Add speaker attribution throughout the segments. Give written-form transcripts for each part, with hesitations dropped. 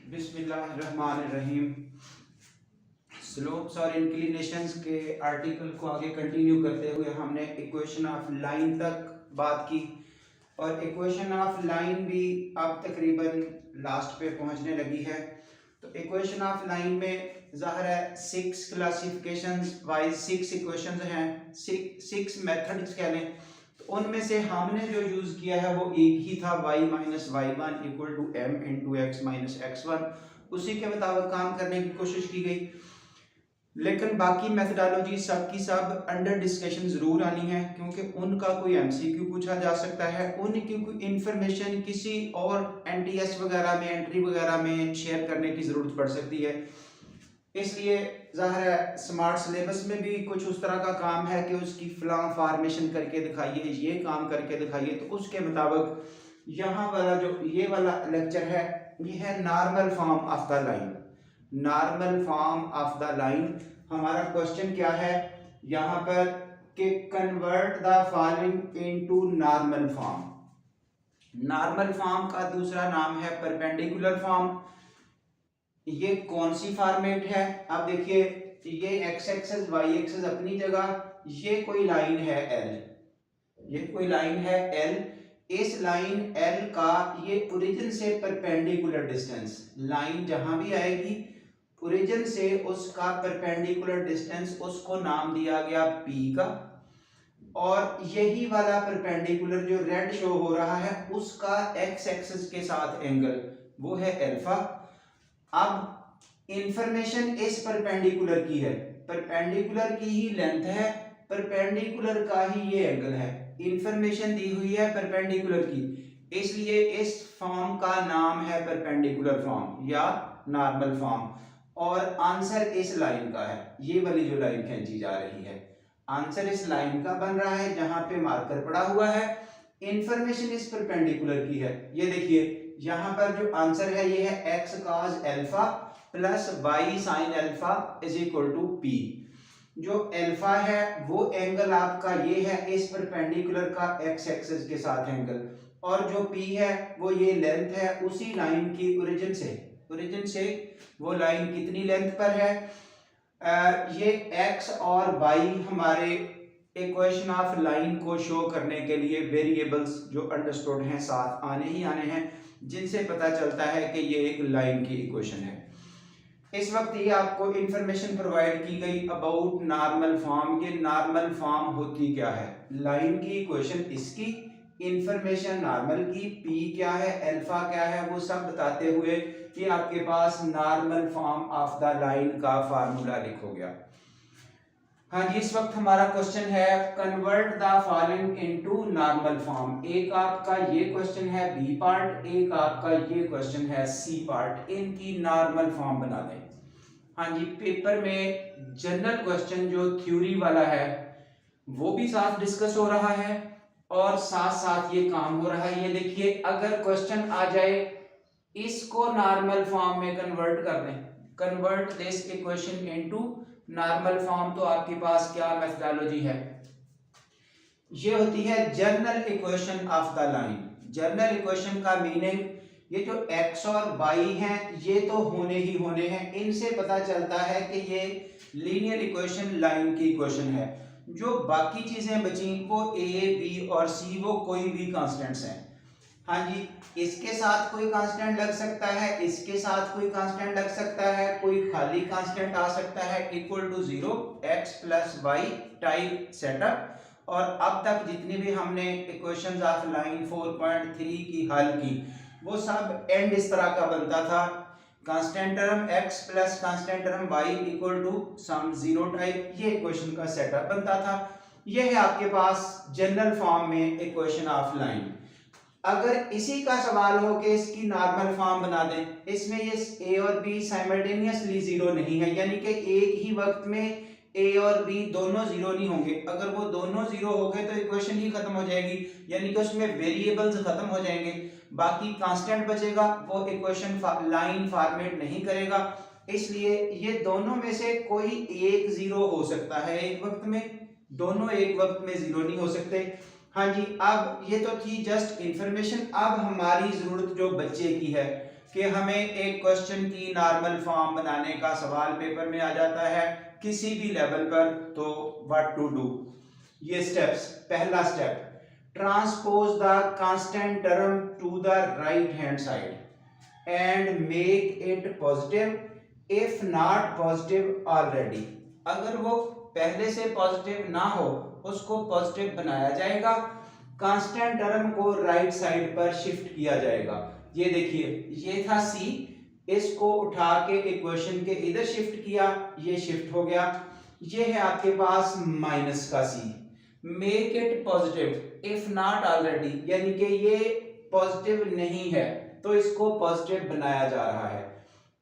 Speaker 1: बिस्मिल्लाहिर्रहमानिर्रहीम। स्लोप्स और इंक्लिनेशंस के आर्टिकल को आगे कंटिन्यू करते हुए हमने इक्वेशन ऑफ लाइन तक बात की और इक्वेशन ऑफ लाइन भी अब तकरीबन लास्ट पे पहुंचने लगी है। तो इक्वेशन ऑफ लाइन में ज़ाहिर है 6 क्लासिफिकेशंस वाइज 6 इक्वेशंस हैं, 6 मेथड्स कह लें। तो उनमें से हमने जो यूज़ किया है वो एक ही था, y minus Y one equal to M into X minus X one. उसी के मुताबिक काम करने की कोशिश की गई, लेकिन बाकी मेथडोलॉजी सब की सब अंडर डिस्कशन ज़रूर आनी है क्योंकि उनका कोई एमसीक्यू पूछा जा सकता है, उनकी कोई इंफॉर्मेशन किसी और एनटीएस वगैरह में एंट्री वगैरह में शेयर करने की ज़रूरत पड़ सकती है। इसलिए ज़ाहिर है स्मार्ट सिलेबस में भी कुछ उस तरह का काम है कि उसकी फलां फार्मेशन करके दिखाइए, ये काम करके दिखाइए। तो उसके मुताबिक यहाँ वाला जो ये वाला लेक्चर है ये है normal form of the line. Normal form of the line हमारा क्वेश्चन क्या है यहाँ पर कि convert the following into normal form. Normal form का दूसरा नाम है परपेंडिकुलर फॉर्म। ये कौन सी फॉर्मेट है? अब देखिए, ये एक्स एक्सेस वाई एक्सेस अपनी जगह, ये कोई लाइन है एल, ये कोई लाइन है एल। इस लाइन एल का ये ओरिजिन से परपेंडिकुलर डिस्टेंस, लाइन जहां भी आएगी ओरिजिन से उसका परपेंडिकुलर डिस्टेंस, उसको नाम दिया गया पी का। और यही वाला परपेंडिकुलर जो रेड शो हो रहा है उसका एक्स एक्सिस के साथ एंगल वो है अल्फा। अब इंफॉर्मेशन इस परपेंडिकुलर की है, परपेंडिकुलर की ही लेंथ है, परपेंडिकुलर का ही ये एंगल है, इंफॉर्मेशन दी हुई है परपेंडिकुलर की, इसलिए इस फॉर्म का नाम है परपेंडिकुलर फॉर्म या नॉर्मल फॉर्म। और आंसर इस लाइन का है, ये वाली जो लाइन खींची जा रही है, आंसर इस लाइन का बन रहा है जहां पे मार्कर पड़ा हुआ है, इंफॉर्मेशन इस परपेंडिकुलर की है। ये देखिए यहाँ पर जो आंसर है ये है x cos alpha plus y sin alpha is equal to p। जो अल्फा है वो एंगल आपका ये है इस परपेंडिकुलर का x एक्सिस के साथ एंगल, और जो p है वो ये लेंथ है उसी लाइन की ओरिजिन से वो लाइन कितनी लेंथ पर है, ये x और y हमारे इक्वेशन ऑफ लाइन को शो करने के लिए वेरिएबल्स जो अंडरस्टूड हैं साथ आने ही आने हैं, जिनसे पता चलता है कि ये एक लाइन की इक्वेशन है। इस वक्त ये आपको इंफॉर्मेशन प्रोवाइड की गई अबाउट नॉर्मल फॉर्म। ये नॉर्मल फॉर्म होती क्या है, लाइन की इक्वेशन इसकी, इंफॉर्मेशन नॉर्मल की, पी क्या है अल्फा क्या है वो सब बताते हुए कि आपके पास normal form of the line का फार्मूला लिखो गया। हाँ जी, इस वक्त हमारा क्वेश्चन है convert the following into normal form. एक आपका ये क्वेश्चन है बी पार्ट, एक आपका ये क्वेश्चन है सी पार्ट, इनकी नॉर्मल फॉर्म बना दें। हाँ जी, पेपर में जनरल क्वेश्चन जो थ्योरी वाला है वो भी साथ डिस्कस हो रहा है और साथ साथ ये काम हो रहा है। ये देखिए, अगर क्वेश्चन आ जाए इसको नॉर्मल फॉर्म में कन्वर्ट कर दें, convert this equation into normal form, तो आपके पास क्या मेथडोलॉजी है, ये होती है general equation of the line. General equation का मीनिंग ये जो x और y हैं ये तो होने ही होने हैं, इनसे पता चलता है कि ये लीनियर इक्वेशन लाइन की इक्वेशन है। जो बाकी चीजें बची वो a b और c वो कोई भी कांस्टेंट्स हैं। हाँ जी, इसके साथ कोई कांस्टेंट लग सकता है, इसके साथ कोई कांस्टेंट लग सकता है, कोई खाली कांस्टेंट आ सकता है equal to 0 x plus Y type setup. और अब तक जितनी भी हमने इक्वेशंस ऑफ लाइन 4.3 की हल की वो सब एंड इस तरह का बनता था, constant term x plus constant term y equal to some 0 type, ये इक्वेशन का सेटअप बनता था। ये है आपके पास जनरल फॉर्म में इक्वेशन ऑफ लाइन। अगर इसी का सवाल हो कि इसकी नॉर्मल फॉर्म बना दें, इसमें ये a और b साइमल्टेनियसली जीरो नहीं है, यानी कि एक ही वक्त में a और b दोनों जीरो नहीं होंगे। अगर वो दोनों जीरो हो गए तो इक्वेशन ही खत्म हो जाएगी, यानी कि उसमें वेरिएबल्स खत्म हो जाएंगे, बाकी कांस्टेंट बचेगा, वो इक्वेशन लाइन फॉर्मेट नहीं करेगा। इसलिए ये दोनों में से कोई एक जीरो हो सकता है एक वक्त में, दोनों एक वक्त में जीरो नहीं हो सकते। हाँ जी, अब ये तो थी जस्ट इंफॉर्मेशन। अब हमारी जरूरत जो बच्चे की है कि हमें एक क्वेश्चन की नॉर्मल फॉर्म बनाने का सवाल पेपर में आ जाता है किसी भी लेवल पर, तो व्हाट टू डू। ये स्टेप्स, पहला step, transpose the constant term to the right hand side and make it positive if not positive already. अगर वो पहले से पॉजिटिव ना हो उसको पॉजिटिव बनाया जाएगा, कांस्टेंट टर्म को राइट साइड पर शिफ्ट किया जाएगा। ये देखिए, ये था सी, इसको उठा के इक्वेशन के इधर शिफ्ट किया, ये शिफ्ट हो गया। ये है आपके पास माइनस का C, make it positive if not already, यानी कि ये पॉजिटिव नहीं है तो इसको पॉजिटिव बनाया जा रहा है।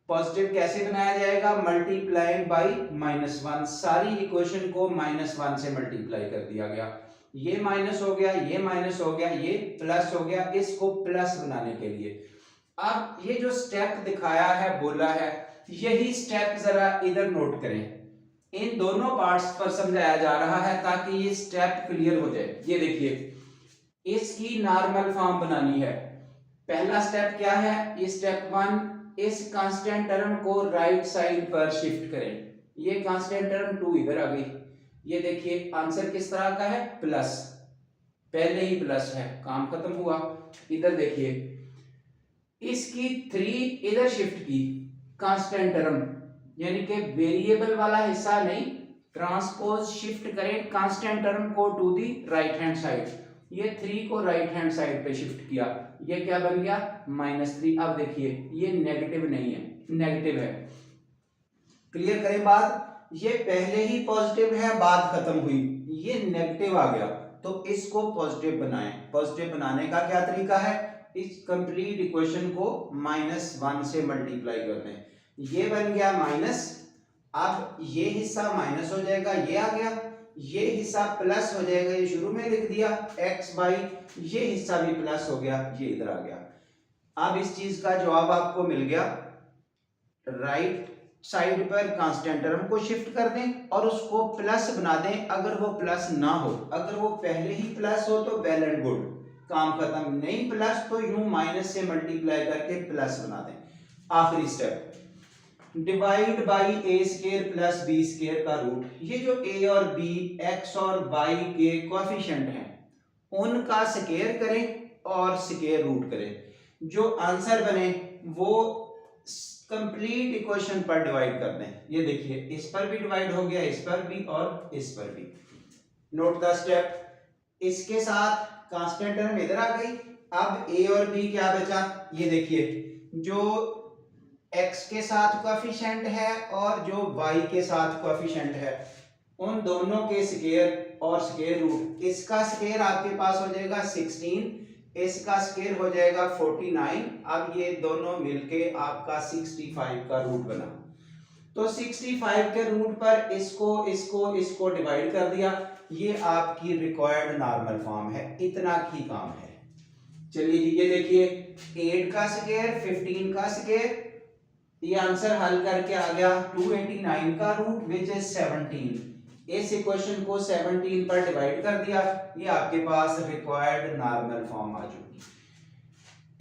Speaker 1: पॉजिटिव कैसे बनाया जाएगा, मल्टीप्लाइंग बाई -1, सारी इक्वेशन को -1 से मल्टीप्लाई कर दिया गया। ये माइनस हो गया, ये माइनस हो गया, ये प्लस हो गया, इसको प्लस बनाने के लिए अब ये जो स्टेप दिखाया है, बोला है, यही स्टेप जरा इधर नोट करें। इन दोनों पार्ट्स पर समझाया जा रहा है ताकि ये स्टेप क्लियर हो जाए। ये देखिए, इसकी नॉर्मल फॉर्म बनानी है। पहला स्टेप क्या है, ये स्टेप 1, इस कांस्टेंट टर्म को राइट साइड पर शिफ्ट करें। ये कांस्टेंट टर्म 2 इधर आ गई। ये देखिए आंसर किस तरह का है, प्लस, पहले ही प्लस है, काम खत्म हुआ। इधर देखिए, इसकी 3 इधर शिफ्ट की, कांस्टेंट टर्म यानी कि वेरिएबल वाला हिस्सा नहीं, ट्रांसपोज शिफ्ट करें कांस्टेंट टर्म को to the right hand side. ये 3 को राइट हैंड साइड पे शिफ्ट किया, ये क्या बन गया, -3। अब देखिए ये नेगेटिव नहीं है, नेगेटिव है। क्लियर करें बात, ये पहले ही पॉजिटिव है, बात खत्म हुई, ये नेगेटिव आ गया तो इसको पॉजिटिव बनाएं। पॉजिटिव बनाने का क्या तरीका है, इस कंप्लीट इक्वेशन को -1 से मल्टीप्लाई कर दें। ये बन गया माइनस, अब ये हिस्सा माइनस हो जाएगा, ये आ गया, ये हिस्सा प्लस हो जाएगा, ये शुरू में लिख दिया x/, ये हिस्सा भी प्लस हो गया, ये इधर आ गया। अब इस चीज का जवाब आपको मिल गया, राइट साइड पर कांस्टेंट टर्म को शिफ्ट कर दें और उसको प्लस बना दें। अगर वो प्लस ना हो, अगर वो पहले ही प्लस हो तो वेल एंड गुड, काम खत्म, नहीं प्लस तो यूं माइनस से मल्टीप्लाई करके प्लस बना दें। आखिरी step, divide by A square plus B square का रूट। ये जो ए और बी, एक्स और वाई के कोएफिशिएंट हैं, उनका स्क्वायर करें और स्क्वायर रूट करें। जो आंसर बने वो कंप्लीट इक्वेशन पर डिवाइड कर दें। ये देखिए, इस पर भी डिवाइड हो गया, इस पर भी और इस पर भी। नोट द स्टेप, इसके साथ कांस्टेंट टर्म इधर आ गई, अब ए और बी क्या बचा, ये देखिए, जो x के साथ कोएफिशिएंट है और जो y के साथ कोएफिशिएंट है, उन दोनों के स्क्वायर और स्क्वायर रूट। इसका स्क्वायर आपके पास हो जाएगा 16, इसका स्क्वायर हो जाएगा 49। अब ये दोनों मिलके आपका 65 का रूट बना। तो 65 के रूट पर इसको डिवाइड कर दिया। ये आपकी रिक्वायर्ड नॉर्मल फॉर्म है, इतना ही काम है। चलिए जी, ये देखिए 8 का स्क्वायर, 15 का स्क्वायर, ये आंसर हल करके आ गया 289 का रूट विच इज 17। इस इक्वेशन को 17 पर डिवाइड कर दिया, ये आपके पास रिक्वायर्ड नॉर्मल फॉर्म आ चुकी।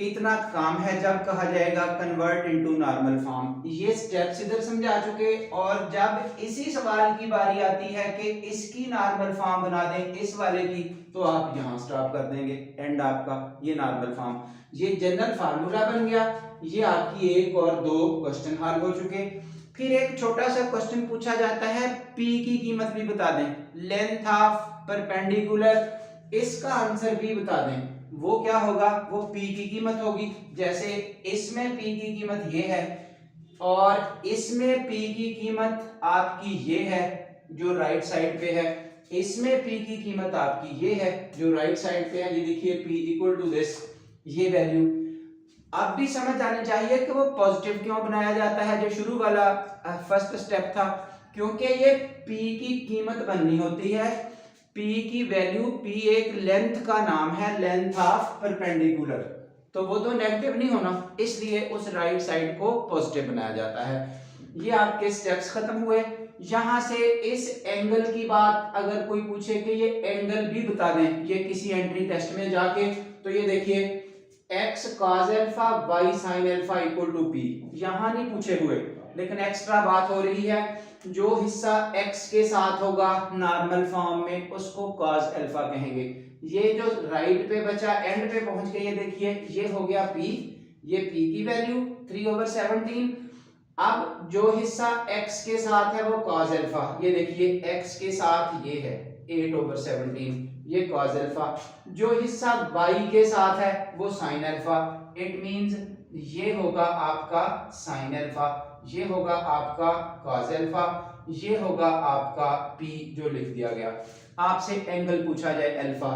Speaker 1: इतना काम है जब कहा जाएगा कन्वर्ट इनटू नॉर्मल फॉर्म। ये स्टेप्स इधर समझा चुके, और जब इसी सवाल की बारी आती है कि इसकी नॉर्मल फॉर्म बना दें इस वाले की, तो आप यहां स्टॉप कर देंगे, एंड आपका ये नॉर्मल फॉर्म, ये जनरल फार्मूला बन गया। ये आपकी 1 और 2 क्वेश्चन हल हो चुके। फिर एक छोटा सा क्वेश्चन पूछा जाता है, P की कीमत भी बता दें, लेंथ ऑफ परपेंडिकुलर, इसका आंसर भी बता दें। वो क्या होगा, वो P की कीमत होगी। जैसे इसमें P की कीमत ये है और इसमें P की कीमत आपकी ये है जो राइट साइड पे है, इसमें P की कीमत आपकी ये है जो राइट साइड पे है। ये देखिए P इक्वल टू दिस, ये वैल्यू। अब भी समझ आनी चाहिए कि वो पॉजिटिव क्यों बनाया जाता है, जो शुरू वाला फर्स्ट स्टेप था, क्योंकि ये P की कीमत बननी होती है। P की वैल्यू, P एक लेंथ का नाम है, लेंथ ऑफ परपेंडिकुलर, तो वो तो नेगेटिव नहीं होना, इसलिए उस राइट साइड को पॉजिटिव बनाया जाता है। ये आपके स्टेप्स खत्म हुए। यहां से इस एंगल की बात अगर कोई पूछे कि ये एंगल भी बता दें, ये किसी एंट्री टेस्ट में जाके, तो ये देखिए x cos alpha y sin alpha equal to p, यहां नहीं पूछे हुए लेकिन एक्स्ट्रा बात हो रही है। जो हिस्सा x के साथ होगा नॉर्मल फॉर्म में उसको cos अल्फा कहेंगे। ये जो राइट पे बचा एंड पे पहुंच गए, ये देखिए ये हो गया p, ये p की वैल्यू 3/17। अब जो हिस्सा x के साथ है वो cos अल्फा, ये देखिए x के साथ ये है 8/17, ये cos अल्फा। जो हिस्सा y के साथ है वो sin अल्फा, इट मींस ये होगा आपका sin अल्फा, ये होगा आपका cos अल्फा, ये होगा आपका p जो लिख दिया गया। आपसे एंगल पूछा जाए अल्फा,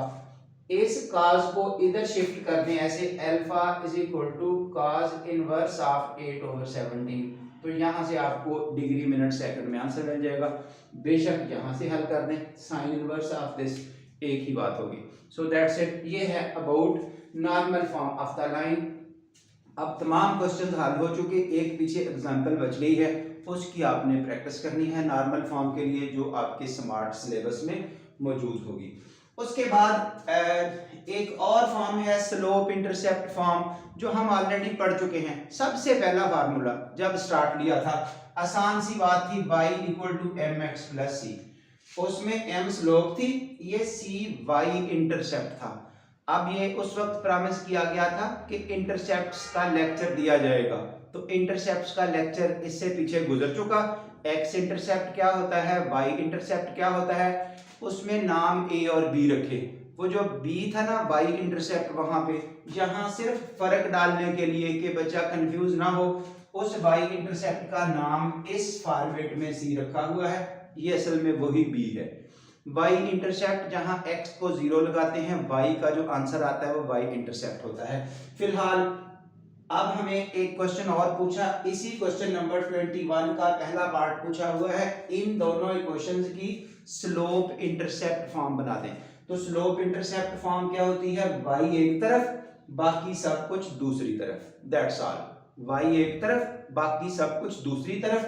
Speaker 1: इस cos को इधर शिफ्ट कर दें ऐसे, alpha is equal to cos inverse of 8/17, तो यहां से आपको डिग्री मिनट सेकंड में आंसर मिल जाएगा। बेशक यहां से हल कर दें, साइन इनवर्स ऑफ दिस एक ही बात होगी। सो दैट्स इट, ये है about normal form of the line. अब तमाम क्वेश्चंस हल हो चुके, एक पीछे एग्जांपल बच गई है, उसकी आपने प्रैक्टिस करनी है नॉर्मल फॉर्म के लिए जो आपके स्मार्ट सिलेबस में मौजूद होगी। उसके बाद एक और फॉर्म है स्लोप इंटरसेप्ट फॉर्म, जो हम ऑलरेडी पढ़ चुके हैं। सबसे पहला फार्मूला जब स्टार्ट लिया था, आसान सी बात थी, y equal to M X plus C, उसमें m स्लोप थी, ये c y इंटरसेप्ट था। अब ये उस वक्त प्रॉमिस किया गया था कि इंटरसेप्ट्स का लेक्चर दिया जाएगा, तो इंटरसेप्ट्स का लेक्चर इससे पीछे गुजर चुका। x इंटरसेप्ट क्या होता है, y इंटरसेप्ट क्या होता है, उसमें नाम a और b रखे। वो जो b था ना y इंटरसेप्ट, वहां पे यहाँ सिर्फ फर्क डालने के लिए कि बच्चा कंफ्यूज ना हो, उस y इंटरसेप्ट का नाम इस फॉर्मेट में c रखा हुआ है, ये असल में वही b है। y इंटरसेप्ट जहां x को 0 लगाते हैं, y का जो आंसर आता है वो y इंटरसेप्ट होता है। फिलहाल अब हमें एक क्वेश्चन और पूछा, इसी क्वेश्चन नंबर 21 का पहला पार्ट पूछा हुआ है, इन दोनों इक्वेशंस की स्लोप इंटरसेप्ट फॉर्म बना दें। तो स्लोप इंटरसेप्ट फॉर्म क्या होती है, y एक तरफ बाकी सब कुछ दूसरी तरफ, दैट्स ऑल। y एक तरफ बाकी सब कुछ दूसरी तरफ,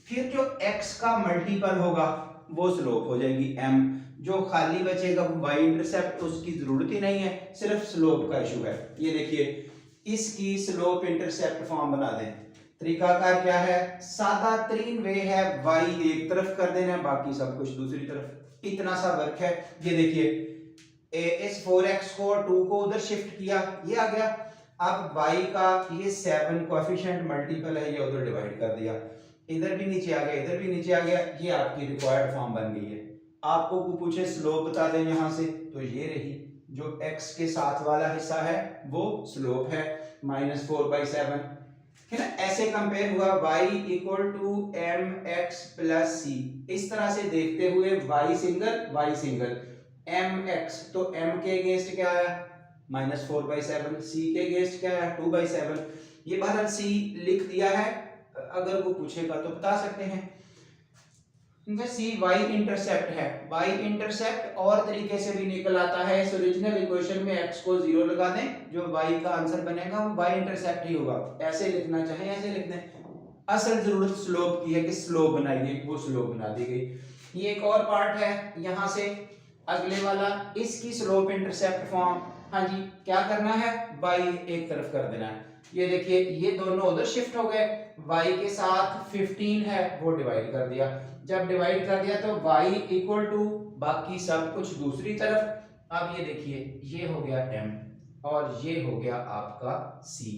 Speaker 1: फिर जो x का मल्टीपल होगा वो स्लोप हो जाएगी m, जो खाली बचेगा वो y इंटरसेप्ट, उसकी जरूरत ही नहीं है, सिर्फ स्लोप का इशू है। ये देखिए इसकी स्लोप इंटरसेप्ट फॉर्म बना दें। तरीकाकार क्या है, सादा तरीन वे है, y एक तरफ कर देना है बाकी सब कुछ दूसरी तरफ, इतना सा वर्क है। ये देखिए इस 4x को 2 को उधर शिफ्ट किया, ये आ गया। अब y का ये 7 कोएफिशिएंट मल्टीपल है, ये उधर डिवाइड कर दिया, इधर भी नीचे आ गया, इधर भी नीचे आ गया, ये आपकी रिक्वायर्ड फॉर्म बन गई है। आपको को पूछे स्लोप बता दें यहां से, तो ये रही, जो x के साथ वाला हिस्सा है वो स्लोप है -4/7, है ना। ऐसे कंपेयर हुआ y equal to M X plus C, इस तरह से देखते हुए y सिंगल एम एक्स, तो m के अगेंस्ट क्या आया -4/7, c के अगेंस्ट क्या आया 2/7। ये बहरहाल c लिख दिया है, अगर वो पूछेगा तो बता सकते हैं। सी y इंटरसेप्ट है, y इंटरसेप्ट और तरीके से भी निकल आता है। इस ओरिजिनल इक्वेशन में x को 0 लगा दें, जो y का आंसर बनेगा वो y इंटरसेप्ट ही होगा। ऐसे लिखना चाहे ऐसे लिख दें, असल जरूरत स्लोप की है कि स्लोप बनाइए, वो स्लोप बना दी गई। ये एक और पार्ट है, यहां से अगले वाला, इसकी स्लोप इंटरसेप्ट फॉर्म। हाँ जी, क्या करना है, y एक तरफ कर देना है। ये देखिए ये दोनों उधर शिफ्ट हो गए, y के साथ 15 है वो डिवाइड कर दिया, जब डिवाइड कर दिया तो y इक्वल टू बाकी सब कुछ दूसरी तरफ। अब ये देखिए ये हो गया m और ये हो गया आपका c,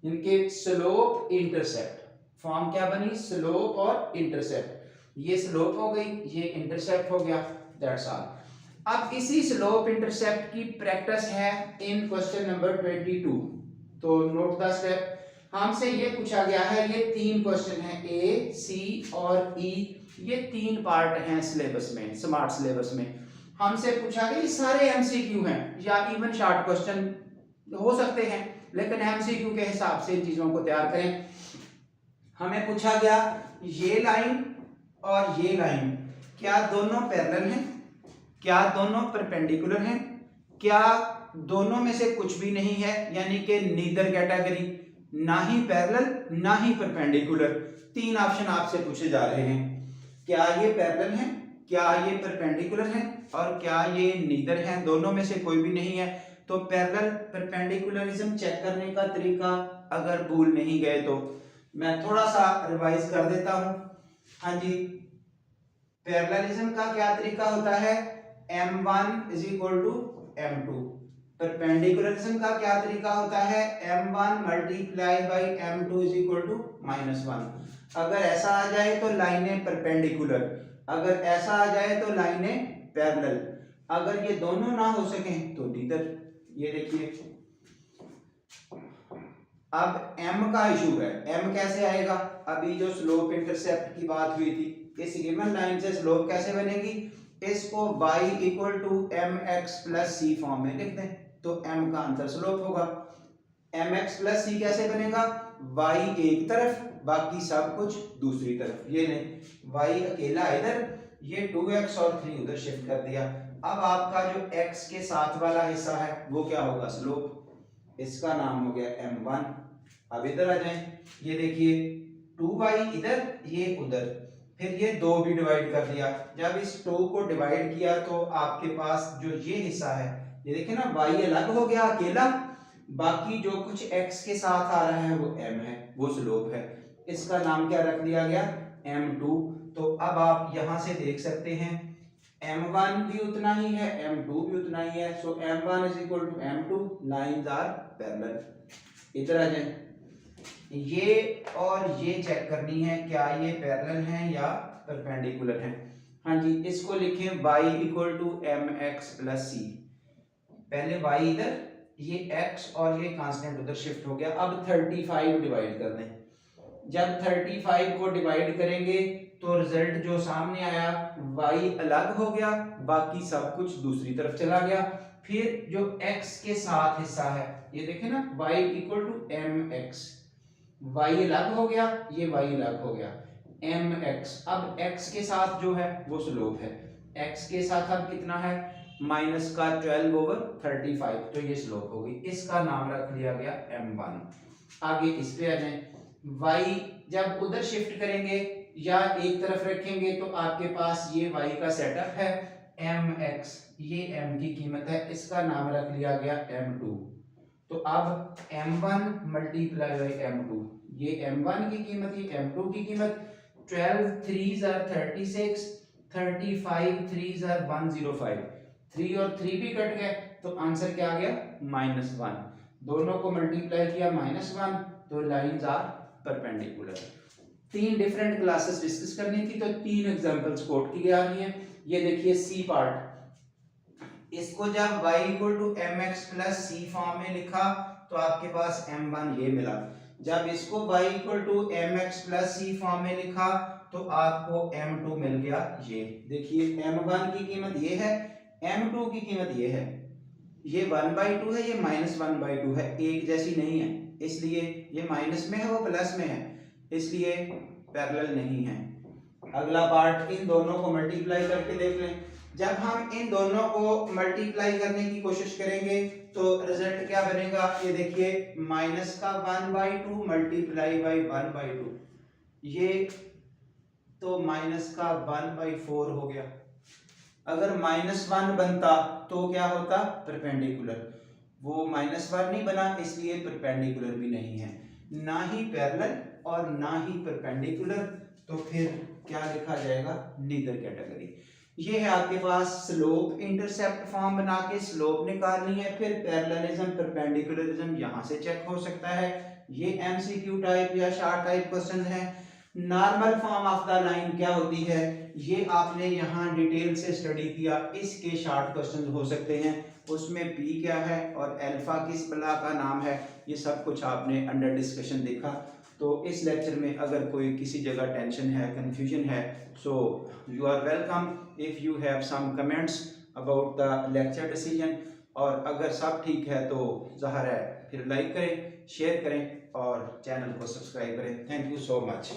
Speaker 1: इनके स्लोप इंटरसेप्ट फॉर्म क्या बनी, स्लोप और इंटरसेप्ट। ये स्लोप हो गई, ये इंटरसेप्ट हो गया, दैट्स ऑल। अब इसी स्लोप इंटरसेप्ट की प्रैक्टिस है इन क्वेश्चन नंबर 22, तो नोट द स्टेप। हमसे ये पूछा गया है, ये 3 क्वेश्चन है, ए सी और ई, ये 3 पार्ट हैं सिलेबस में, स्मार्ट सिलेबस में। हमसे पूछा गया, ये सारे एमसीक्यू हैं या इवन शॉर्ट क्वेश्चन हो सकते हैं, लेकिन एमसीक्यू के हिसाब से इन चीजों को तैयार करें। हमें पूछा गया ये लाइन और ये लाइन क्या दोनों पैरेलल हैं, क्या दोनों परपेंडिकुलर हैं, क्या दोनों में से कुछ भी नहीं है, यानी कि नीदर कैटेगरी, ना ही पैरेलल ना ही परपेंडिकुलर। 3 ऑप्शन आपसे पूछे जा रहे हैं, क्या ये पैरेलल हैं, क्या ये परपेंडिकुलर हैं और क्या ये नीदर हैं, दोनों में से कोई भी नहीं है। तो पैरेलल परपेंडिकुलरिज्म चेक करने का तरीका अगर भूल नहीं गए तो मैं थोड़ा सा रिवाइज कर देता हूं। हाँ जी, पैरेललिज्म का क्या तरीका होता है, m1 is equal to m2। परपेंडिकुलरिज्म का क्या तरीका होता है, m1 multiply by m2 is equal to -1। अगर ऐसा आ जाए तो लाइनें परपेंडिकुलर, अगर ऐसा आ जाए तो लाइनें पैरेलल, अगर ये दोनों ना हो सके तो नीदर। ये देखिए अब m का इशू है, m कैसे आएगा, अभी जो स्लोप इंटरसेप्ट की बात हुई थी, इस गिवन लाइन से स्लोप कैसे बनेगी, इसको y equal to mx plus c form में लिख दें तो m का आंसर स्लोप होगा। mx प्लस सी कैसे बनेगा, y एक तरफ बाकी सब कुछ दूसरी तरफ, ये नहीं y अकेला इधर, ये 2x और 3 उधर शिफ्ट कर दिया। अब आपका जो x के साथ वाला हिस्सा है वो क्या होगा, स्लोप, इसका नाम हो गया m1। अब इधर आ जाएं, ये देखिए 2y इधर ये उधर, फिर ये 2 भी डिवाइड कर दिया। जब इस 2 को डिवाइड किया तो आपके पास जो ये हिस्सा है, ये देखिए ना y अलग हो गया अकेला, बाकी जो कुछ x के साथ आ रहा है वो m है, वो स्लोप है, इसका नाम क्या रख दिया गया, m2। तो अब आप यहां से देख सकते हैं m1 भी उतना ही है, m2 भी उतना ही है, so m1 is equal to m2, lines are parallel. इधर आ जाए, ये और ये चेक करनी है क्या ये पैरेलल हैं या परपेंडिकुलर हैं। हाँ जी, इसको लिखें y equal to mx plus C, पहले y इधर, ये x और ये कांस्टेंट उधर शिफ्ट हो गया। अब 35 डिवाइड कर दें, जब 35 को डिवाइड करेंगे तो रिजल्ट जो सामने आया y अलग हो गया, बाकी सब कुछ दूसरी तरफ चला गया। फिर जो x के साथ हिस्सा है, ये देखें ना y equal to mx, y अलग हो गया, ये y अलग हो गया, mx। अब x के साथ जो है वो स्लोप है, x के साथ अब कितना है, माइनस का 12/35, तो ये स्लोप होगी, इसका नाम रख लिया गया m1। आगे इस पे आ जाए, y जब उधर शिफ्ट करेंगे या एक तरफ रखेंगे तो आपके पास ये y का सेटअप है mx, ये m की कीमत है, इसका नाम रख लिया गया m2। तो अब m1 मल्टीप्लाई बाई m2, ये m1 की कीमत, ये m2 की कीमत, 12 3s are 36, 35 3s are 105, 3 और 3 भी कट गए तो आंसर क्या आ गया, -1। दोनों को मल्टीप्लाई किया -1, तो lines are perpendicular. 3 different classes discuss करनी थी तो 3 एग्जांपल्स कोट की जा रही हैं। ये देखिए सी पार्ट, इसको जब y equal to mx plus c form में लिखा तो आपके पास m1 ये मिला। जब इसको y equal to mx plus c form में लिखा तो आपको m2 मिल गया। ये देखिए m1 की कीमत ये है, m2 की कीमत ये है, ये 1/2 है, ये -1/2 है, एक जैसी नहीं है, इसलिए ये माइनस में है वो प्लस में है, इसलिए पैरेलल नहीं है। अगला पार्ट, इन दोनों को मल्टीप्लाई करके देख लें। जब हम इन दोनों को मल्टीप्लाई करने की कोशिश करेंगे तो रिजल्ट क्या बनेगा, ये देखिए माइनस का 1/2 मल्टीप्लाई बाई 1/2, ये तो माइनस का 1/4 हो गया। अगर -1 बनता तो क्या होता, परपेंडिकुलर, वो -1 नहीं बना इसलिए परपेंडिकुलर भी नहीं है, ना ही पैरेलल और ना ही परपेंडिकुलर, तो फिर क्या लिखा जाएगा, नीदर कैटेगरी। ये है आपके पास स्लोप इंटरसेप्ट फॉर्म बना के स्लोप निकालनी है, फिर पैरेललिज्म परपेंडिकुलरिज्म यहां से चेक हो सकता है। ये एमसीक्यू टाइप या शार्ट टाइप क्वेश्चन है। Normal form of the line क्या होती है, ये आपने यहाँ डिटेल से स्टडी किया, इसके शार्ट क्वेश्चन हो सकते हैं, उसमें पी क्या है और अल्फा किस बला का नाम है, ये सब कुछ आपने अंडर डिस्कशन देखा। तो इस लेक्चर में अगर कोई किसी जगह टेंशन है, कंफ्यूजन है, so you are welcome if you have some comments about the lecture decision. और अगर सब ठीक है तो ज़ाहिर है फिर लाइक करें, शेयर करें और चैनल को सब्सक्राइब करें। Thank you so much.